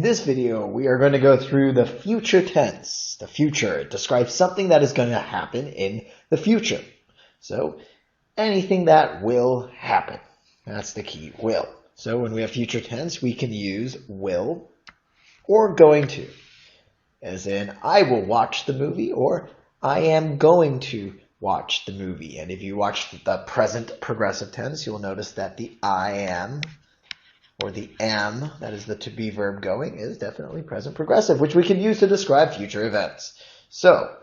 In this video, we are going to go through the future tense. The future describes something that is going to happen in the future. So anything that will happen. That's the key, will. So when we have future tense, we can use will or going to. As in, I will watch the movie, or I am going to watch the movie. And if you watch the present progressive tense, you'll notice that the I am or the am, that is the to be verb going, is definitely present progressive, which we can use to describe future events. So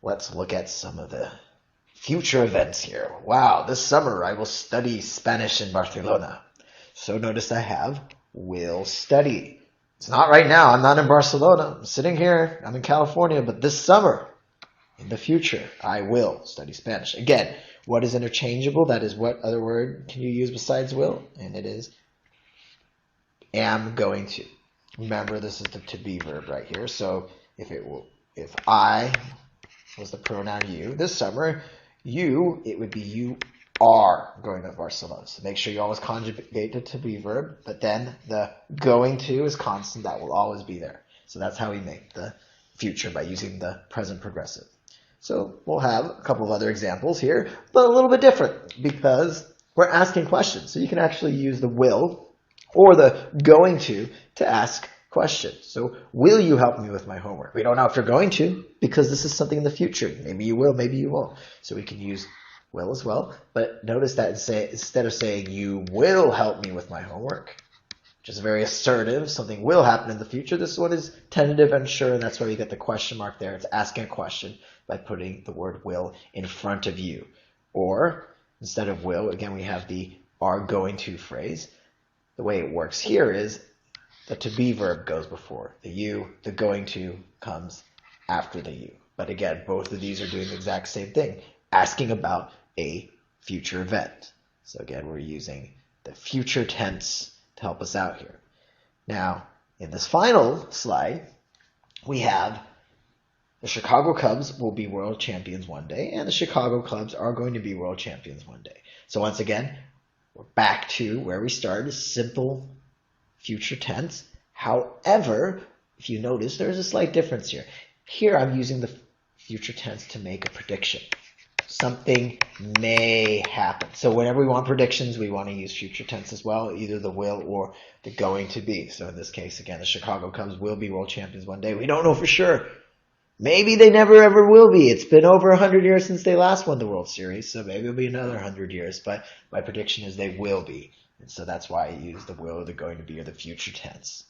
let's look at some of the future events here. Wow, this summer I will study Spanish in Barcelona. So notice I have will study. It's not right now. I'm not in Barcelona. I'm sitting here. I'm in California. But this summer, in the future, I will study Spanish. Again, what is interchangeable? That is, what other word can you use besides will? And it is am going to. Remember, this is the to be verb right here. So if I was the pronoun you, this summer, it would be you are going to Barcelona. So make sure you always conjugate the to be verb, but then the going to is constant. That will always be there. So that's how we make the future, by using the present progressive. So we'll have a couple of other examples here, but a little bit different because we're asking questions. So you can actually use the will or the going to ask questions. So will you help me with my homework? We don't know if you're going to, because this is something in the future. Maybe you will, maybe you won't. So we can use will as well. But notice that instead of saying you will help me with my homework, which is very assertive, something will happen in the future, this one is tentative and unsure, and that's why you get the question mark there. It's asking a question by putting the word will in front of you. Or instead of will, again, we have the are going to phrase. The way it works here is the to be verb goes before the you, the going to comes after the you. But again, both of these are doing the exact same thing, asking about a future event. So again, we're using the future tense to help us out here. Now, in this final slide, we have the Chicago Cubs will be world champions one day, and the Chicago Cubs are going to be world champions one day. So once again, we're back to where we started, simple future tense. However, if you notice, there's a slight difference here. Here I'm using the future tense to make a prediction. Something may happen. So whenever we want predictions, we want to use future tense as well, either the will or the going to be. So in this case, again, the Chicago Cubs will be world champions one day. We don't know for sure. Maybe they never ever will be. It's been over 100 years since they last won the World Series, so maybe it'll be another 100 years. But my prediction is they will be. And so that's why I use the will or the going to be or the future tense.